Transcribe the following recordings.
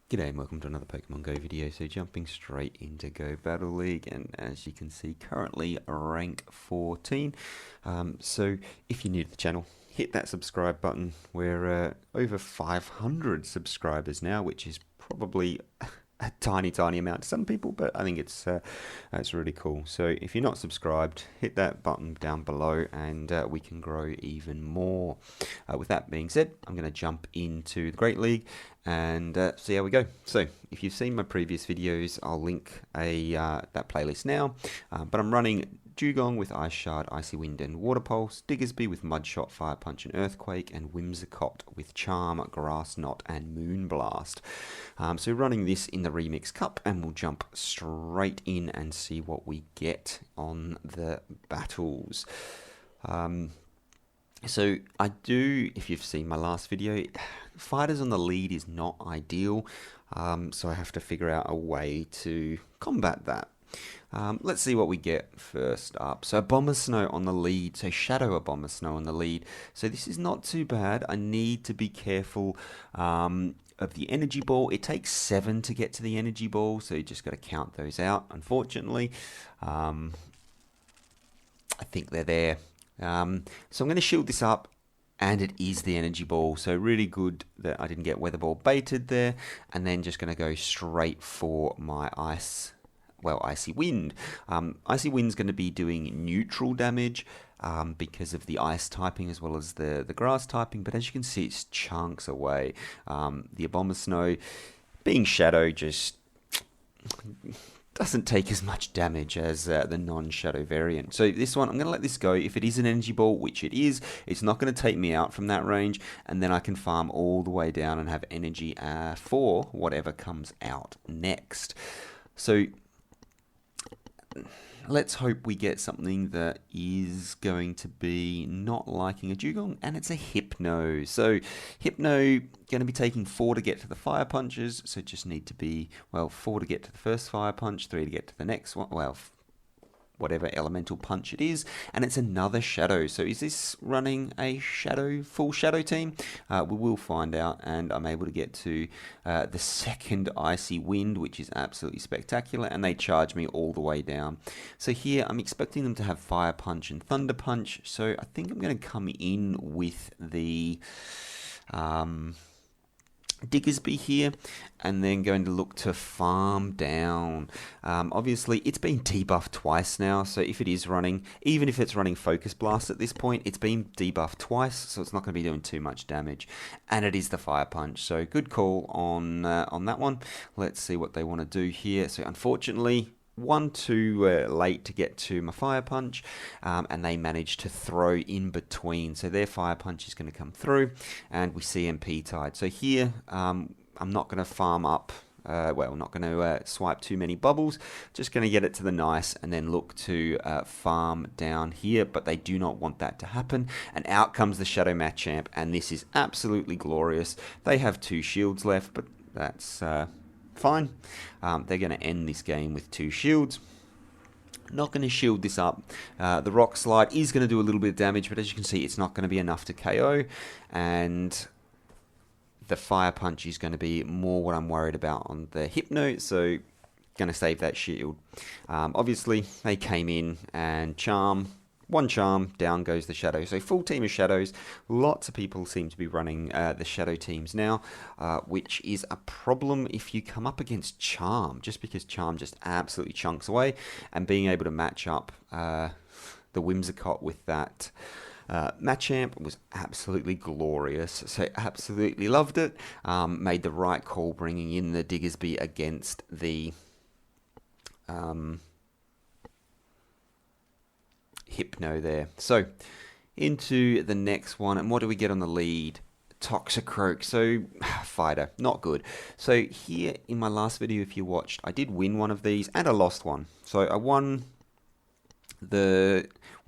G'day and welcome to another Pokemon Go video. So jumping straight into Go Battle League, and as you can see, currently rank 14. So if you're new to the channel, hit that subscribe button. We're over 500 subscribers now, which is probably a tiny amount to some people, but I think it's really cool. So if you're not subscribed, hit that button down below, and we can grow even more. With that being said, I'm going to jump into the Great League and see how we go. So if you've seen my previous videos, I'll link that playlist now. But I'm running Dewgong with Ice Shard, Icy Wind and Water Pulse, Diggesby with Mud Shot, Fire Punch and Earthquake, and Whimsicott with Charm, Grass Knot and Moonblast. So running this in the Remix Cup, and we'll jump straight in and see what we get on the battles. So I do, if you've seen my last video, fighters on the lead is not ideal, so I have to figure out a way to combat that. Let's see what we get first up. So Abomasnow on the lead, so Shadow Abomasnow on the lead. So this is not too bad. I need to be careful of the energy ball. It takes 7 to get to the energy ball, so you just got to count those out, unfortunately. I think they're there. So I'm going to shield this up, and it is the energy ball, so really good that I didn't get weather ball baited there. And then just going to go straight for my Icy Wind. Icy Wind's going to be doing neutral damage because of the ice typing as well as the grass typing, but as you can see, it's chunks away. The Abomasnow, being Shadow, just doesn't take as much damage as the non-Shadow variant. So this one, I'm going to let this go. If it is an energy ball, which it is, it's not going to take me out from that range, and then I can farm all the way down and have energy for whatever comes out next. So let's hope we get something that is going to be not liking a Dewgong, and it's a Hypno. So Hypno going to be taking 4 to get to the Fire Punches, so just need to be, well, 4 to get to the first Fire Punch, 3 to get to the next one, well, whatever elemental punch it is, and it's another Shadow. So is this running a full Shadow team? We will find out, and I'm able to get to the second Icy Wind, which is absolutely spectacular, and they charge me all the way down. So here I'm expecting them to have Fire Punch and Thunder Punch, so I think I'm going to come in with the Diggesby here, and then going to look to farm down. Obviously it's been debuffed twice now, so if it is running, even if it's running Focus Blast at this point, it's been debuffed twice, so it's not going to be doing too much damage, and it is the Fire Punch, so good call on that one. Let's see what they want to do here. So unfortunately, one too late to get to my Fire Punch, and they managed to throw in between, so their Fire Punch is going to come through, and we CMP tied. So here I'm not going to farm up, not going to swipe too many bubbles, just going to get it to the nice, and then look to farm down here, but they do not want that to happen, and out comes the Shadow Machamp, and this is absolutely glorious. They have 2 shields left, but that's fine. They're going to end this game with 2 shields. Not going to shield this up. The Rock Slide is going to do a little bit of damage, but as you can see, it's not going to be enough to KO, and the Fire Punch is going to be more what I'm worried about on the Hypno, so going to save that shield. Obviously, they came in and one charm, down goes the Shadow. So full team of Shadows. Lots of people seem to be running the Shadow teams now, which is a problem if you come up against Charm, just because Charm just absolutely chunks away, and being able to match up the Whimsicott with that Machamp was absolutely glorious. So absolutely loved it. Made the right call bringing in the Diggesby against the Hypno there. So into the next one, and what do we get on the lead? Toxicroak. So fighter, not good. So here in my last video, if you watched, I did win one of these and I lost one. So I won when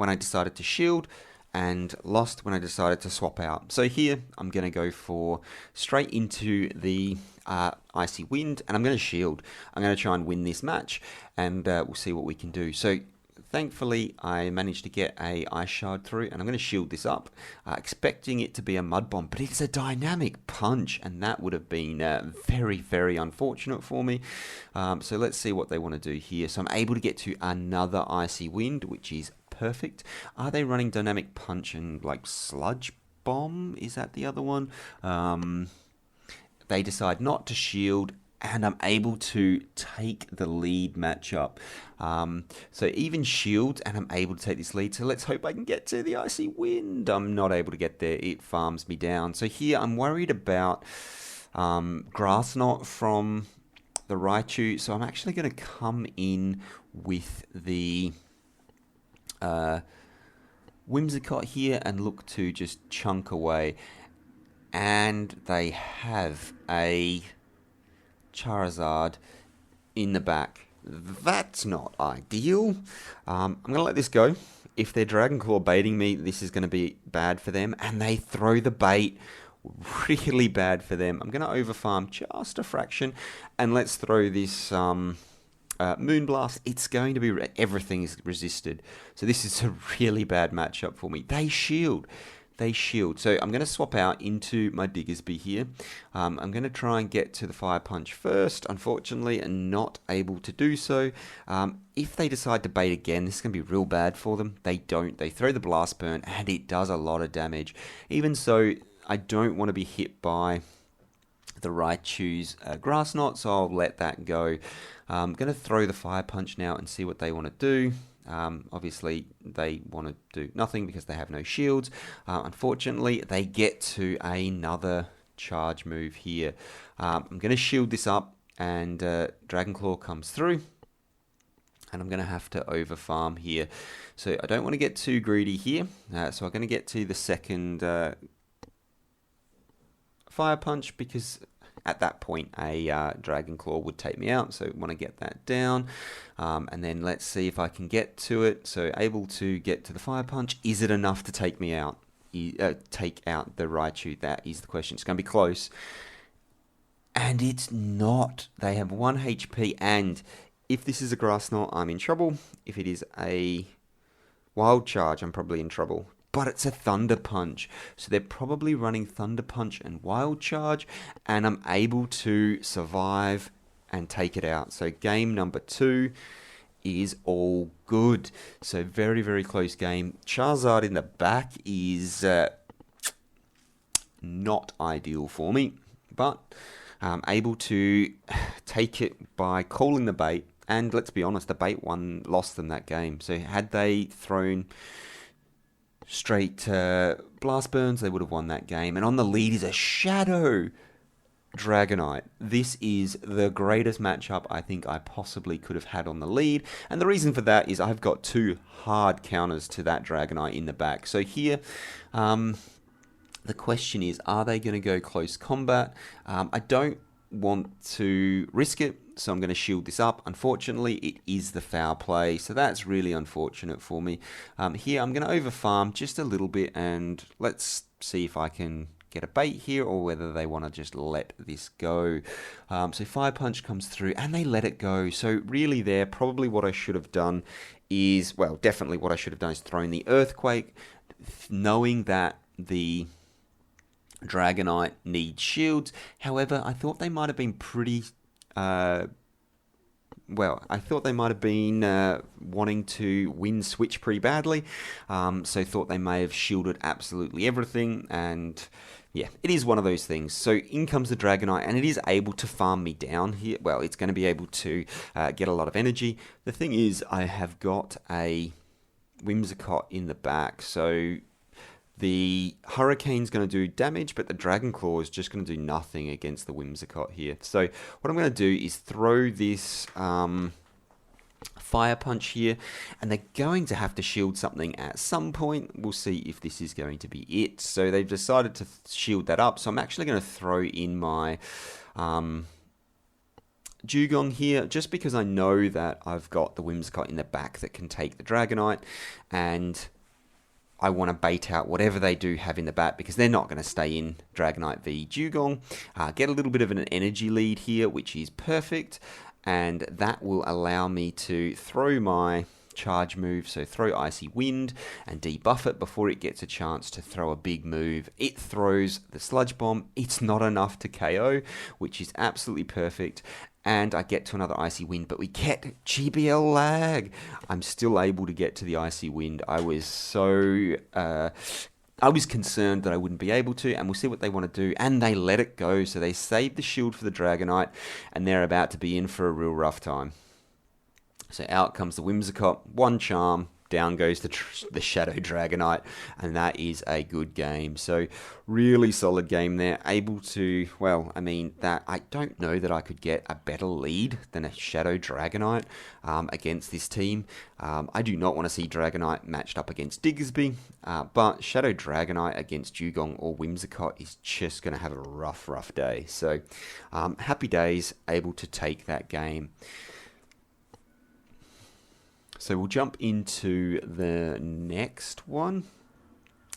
I decided to shield, and lost when I decided to swap out. So here I'm going to go for straight into the Icy Wind, and I'm going to shield. I'm going to try and win this match, and we'll see what we can do. So Thankfully, I managed to get a ice shard through, and I'm going to shield this up, expecting it to be a mud bomb, but it's a dynamic punch, and that would have been very, very unfortunate for me. So let's see what they want to do here. So I'm able to get to another icy wind, which is perfect. Are they running dynamic punch and like sludge bomb? Is that the other one? They decide not to shield, and I'm able to take the lead matchup. So even shields, and I'm able to take this lead. So let's hope I can get to the icy wind. I'm not able to get there. It farms me down. So here I'm worried about grass knot from the Raichu. So I'm actually going to come in with the Whimsicott here and look to just chunk away. And they have a Charizard in the back. That's not ideal. I'm going to let this go. If they're Dragon Claw baiting me, this is going to be bad for them. And they throw the bait. Really bad for them. I'm going to overfarm just a fraction. And let's throw this Moonblast. It's going to be... everything is resisted. So this is a really bad matchup for me. They shield. So I'm going to swap out into my Diggesby here. I'm going to try and get to the Fire Punch first, unfortunately, and not able to do so. If they decide to bait again, this is going to be real bad for them. They don't. They throw the Blast Burn, and it does a lot of damage. Even so, I don't want to be hit by the Raichu's Grass Knot, so I'll let that go. I'm going to throw the Fire Punch now and see what they want to do. Obviously, they want to do nothing because they have no shields. Unfortunately, they get to another charge move here. I'm going to shield this up, and Dragon Claw comes through. And I'm going to have to overfarm here. So I don't want to get too greedy here. So I'm going to get to the second Fire Punch, because at that point a Dragon Claw would take me out, so I want to get that down. And then let's see if I can get to it. So able to get to the Fire Punch. Is it enough to take me out? Take out the Raichu? That is the question. It's going to be close. And it's not. They have 1 HP, and if this is a Grass Knot, I'm in trouble. If it is a Wild Charge, I'm probably in trouble. But it's a Thunder Punch. So they're probably running Thunder Punch and Wild Charge, and I'm able to survive and take it out. So game number 2 is all good. So very, very close game. Charizard in the back is not ideal for me, but I'm able to take it by calling the bait. And let's be honest, the bait lost them that game. So had they thrown straight Blast Burns, they would have won that game. And on the lead is a Shadow Dragonite. This is the greatest matchup I think I possibly could have had on the lead. And the reason for that is I've got 2 hard counters to that Dragonite in the back. So here, the question is, are they going to go close combat? I don't want to risk it, so I'm going to shield this up. Unfortunately, it is the foul play, so that's really unfortunate for me. Here, I'm going to overfarm just a little bit, and let's see if I can get a bait here, or whether they want to just let this go. So Fire Punch comes through, and they let it go. So really there, probably what I should have done is, well, definitely what I should have done is thrown the Earthquake, knowing that the Dragonite needs shields. However, I thought they might have been pretty... I thought they might have been wanting to win switch pretty badly. So thought they may have shielded absolutely everything. And yeah, it is one of those things. So in comes the Dragonite, and it is able to farm me down here. Well, it's going to be able to get a lot of energy. The thing is, I have got a Whimsicott in the back. So the Hurricane's going to do damage, but the Dragon Claw is just going to do nothing against the Whimsicott here. So what I'm going to do is throw this Fire Punch here, and they're going to have to shield something at some point. We'll see if this is going to be it. So they've decided to shield that up. So I'm actually going to throw in my Dewgong here, just because I know that I've got the Whimsicott in the back that can take the Dragonite, and I want to bait out whatever they do have in the back, because they're not going to stay in Dragonite v Dewgong. Get a little bit of an energy lead here, which is perfect, and that will allow me to throw my charge move, so throw Icy Wind and debuff it before it gets a chance to throw a big move. It throws the Sludge Bomb. It's not enough to KO, which is absolutely perfect. And I get to another Icy Wind, but we get GBL lag. I'm still able to get to the Icy Wind. I was concerned that I wouldn't be able to, and we'll see what they want to do. And they let it go, so they saved the shield for the Dragonite, and they're about to be in for a real rough time. So out comes the Whimsicott, one charm, down goes the Shadow Dragonite, and that is a good game. So really solid game there. Able to, well, I mean, that I don't know that I could get a better lead than a Shadow Dragonite against this team. I do not want to see Dragonite matched up against Diggesby, but Shadow Dragonite against Dewgong or Whimsicott is just going to have a rough day. So happy days, able to take that game. So we'll jump into the next one,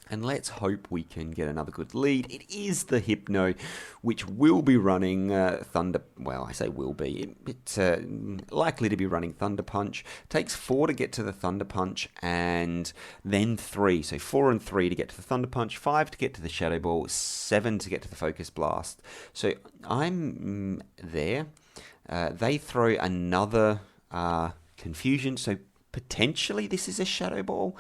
and let's hope we can get another good lead. It is the Hypno, which will be running Thunder... Well, I say will be. It's likely to be running Thunder Punch. Takes 4 to get to the Thunder Punch, and then 3. So 4 and 3 to get to the Thunder Punch, 5 to get to the Shadow Ball, 7 to get to the Focus Blast. So I'm there. They throw another Confusion, so potentially this is a Shadow Ball.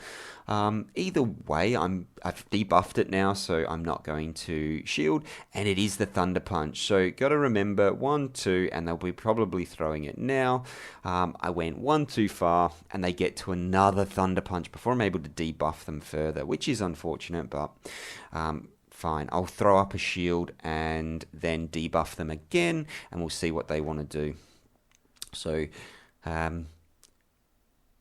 Either way, I've debuffed it now, so I'm not going to shield, and it is the Thunder Punch. So got to remember 1, 2, and they'll be probably throwing it now. I went 1 too far, and they get to another Thunder Punch before I'm able to debuff them further, which is unfortunate, but fine. I'll throw up a shield and then debuff them again, and we'll see what they want to do. So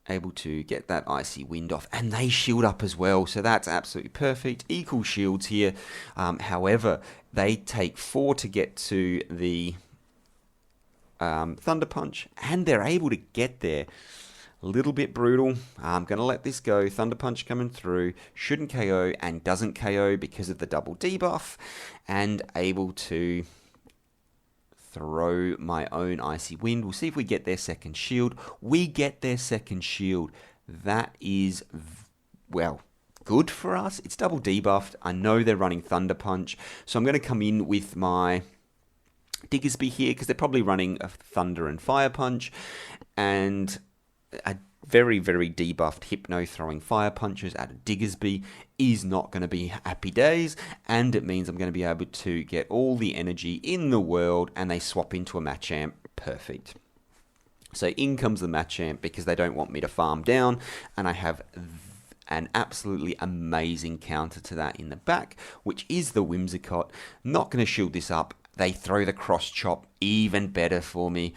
able to get that Icy Wind off, and they shield up as well, so that's absolutely perfect. Equal shields here. However, they take 4 to get to the Thunder Punch, and they're able to get there. A little bit brutal. I'm going to let this go. Thunder Punch coming through. Shouldn't KO, and doesn't KO because of the double debuff, and able to throw my own Icy Wind. We'll see if we get their second shield. We get their second shield. That is, well, good for us. It's double debuffed. I know they're running Thunder Punch, so I'm going to come in with my Diggesby here, because they're probably running a Thunder and Fire Punch, and a very, very debuffed Hypno throwing Fire Punches at a Diggesby is not going to be happy days, and it means I'm going to be able to get all the energy in the world, and they swap into a Machamp. Perfect. So in comes the Machamp, because they don't want me to farm down, and I have an absolutely amazing counter to that in the back, which is the Whimsicott. Not going to shield this up. They throw the Cross Chop, even better for me.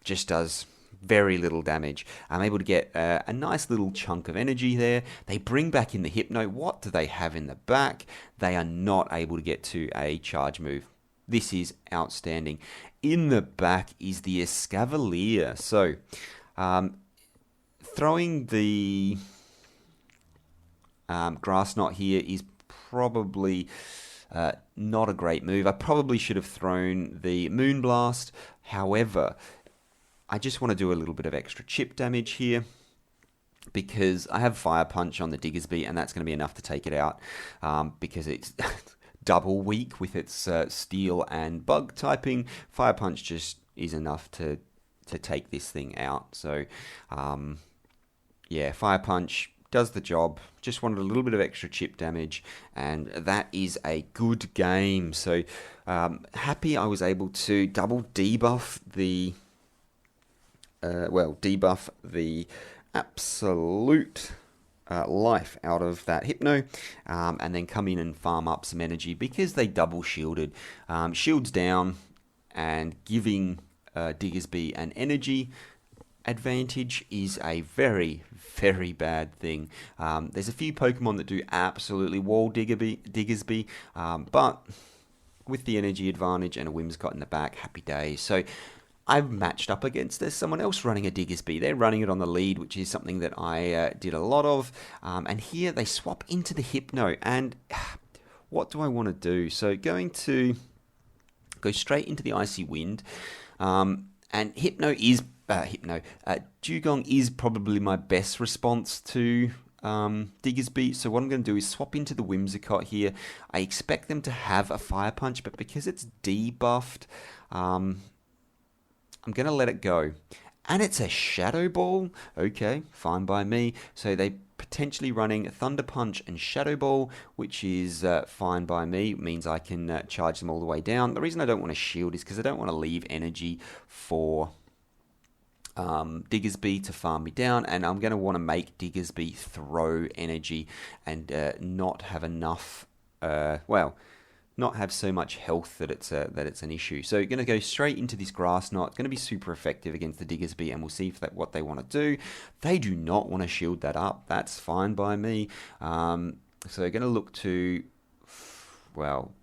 Just does very little damage. I'm able to get a nice little chunk of energy there. They bring back in the Hypno. What do they have in the back? They are not able to get to a charge move. This is outstanding. In the back is the Escavalier. So, throwing the Grass Knot here is probably not a great move. I probably should have thrown the Moonblast. However, I just want to do a little bit of extra chip damage here, because I have Fire Punch on the Diggesby, and that's going to be enough to take it out, because it's double weak with its Steel and Bug typing. Fire Punch just is enough to take this thing out. So, yeah, Fire Punch does the job. Just wanted a little bit of extra chip damage, and that is a good game. So, happy I was able to double debuff the debuff the absolute life out of that Hypno, and then come in and farm up some energy, because they double shielded. Shields down, and giving Diggesby an energy advantage is a very, very bad thing. There's a few Pokemon that do absolutely wall Diggesby, but with the energy advantage and a Whimsicott in the back, happy days. So I've matched up against there's someone else running a Diggesby. They're running it on the lead, which is something that I did a lot of. And here they swap into the Hypno. And what do I want to do? So going to go straight into the Icy Wind. And Dewgong is probably my best response to Diggesby. So what I'm going to do is swap into the Whimsicott here. I expect them to have a Fire Punch, but because it's debuffed, I'm going to let it go. And it's a Shadow Ball. Okay, fine by me. So they potentially running Thunder Punch and Shadow Ball, which is fine by me. It means I can charge them all the way down. The reason I don't want to shield is because I don't want to leave energy for Diggesby to farm me down, and I'm going to want to make Diggesby throw energy and not have enough, not have so much health that it's an issue. So going to go straight into this Grass Knot. It's going to be super effective against the Diggesby, and we'll see if what they want to do. They do not want to shield that up. That's fine by me. So they're going to look to,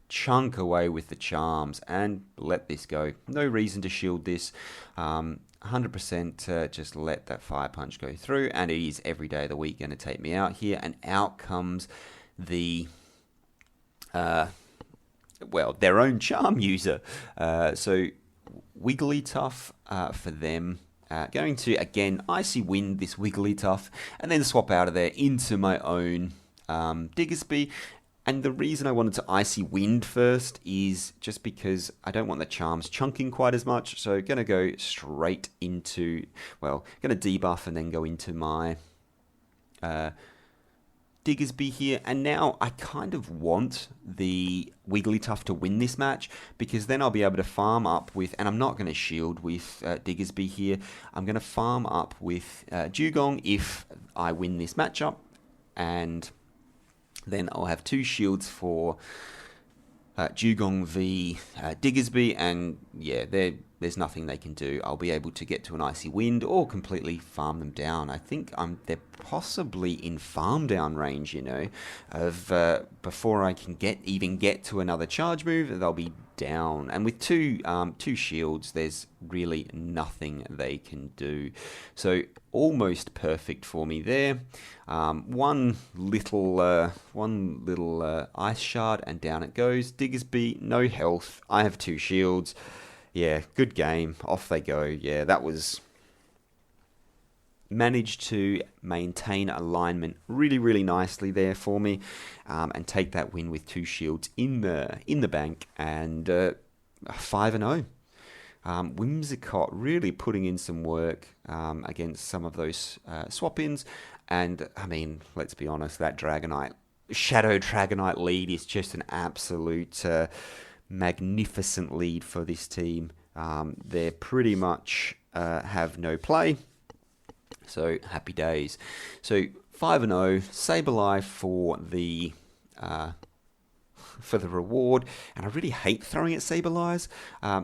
chunk away with the charms and let this go. No reason to shield this. 100% just let that Fire Punch go through, and it is every day of the week going to take me out here, and out comes the their own charm user. So Wigglytuff for them. Going to, again, Icy Wind this Wigglytuff, and then swap out of there into my own Diggesby. And the reason I wanted to Icy Wind first is just because I don't want the charms chunking quite as much. So going to go straight into, going to debuff and then go into my Diggesby here. And now I kind of want the Wigglytuff to win this match, because then I'll be able to farm up with, and I'm not going to shield with Diggesby here. I'm going to farm up with Dewgong if I win this matchup, and then I'll have 2 shields for Dewgong v Diggesby, and yeah, there's nothing they can do. I'll be able to get to an Icy Wind or completely farm them down. I think they're possibly in farm down range, of before I can even get to another charge move, they'll be down. And with two shields, there's really nothing they can do. So almost perfect for me there. One little ice shard, and down it goes. Diggesby, no health. I have 2 shields. Yeah, good game. Off they go. Yeah, that was managed to maintain alignment really, really nicely there for me, and take that win with 2 shields in the bank, and 5-0. Whimsicott really putting in some work against some of those swap-ins, and I mean, let's be honest, that Shadow Dragonite lead is just an absolute magnificent lead for this team. They pretty much have no play. So happy days. So 5-0, Sableye for the reward, and I really hate throwing at Sableyes.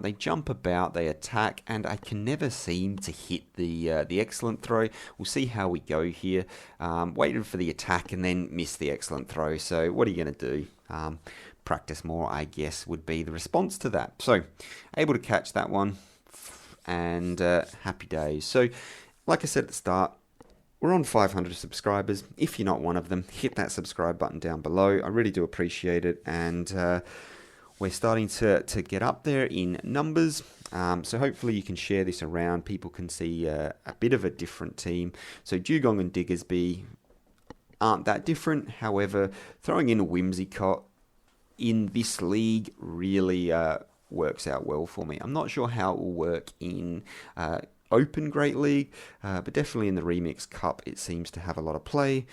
They jump about, they attack, and I can never seem to hit the excellent throw. We'll see how we go here. Waited for the attack and then missed the excellent throw. So what are you going to do? Practice more, I guess, would be the response to that. So able to catch that one, and happy days. So like I said at the start, we're on 500 subscribers. If you're not one of them, hit that subscribe button down below. I really do appreciate it, and we're starting to get up there in numbers. So hopefully you can share this around. People can see a bit of a different team. So Dewgong and Diggesby aren't that different. However, throwing in a Whimsicott in this league really works out well for me. I'm not sure how it will work in Open Great League, but definitely in the Remix Cup it seems to have a lot of play.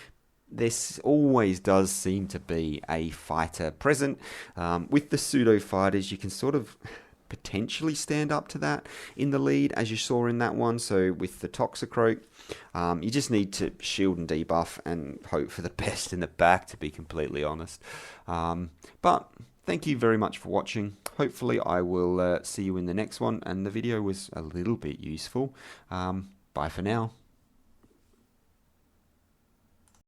This always does seem to be a fighter present. With the pseudo fighters, you can sort of potentially stand up to that in the lead, as you saw in that one. So with the Toxicroak, you just need to shield and debuff and hope for the best in the back, to be completely honest. But thank you very much for watching. Hopefully I will see you in the next one, and the video was a little bit useful. Bye for now.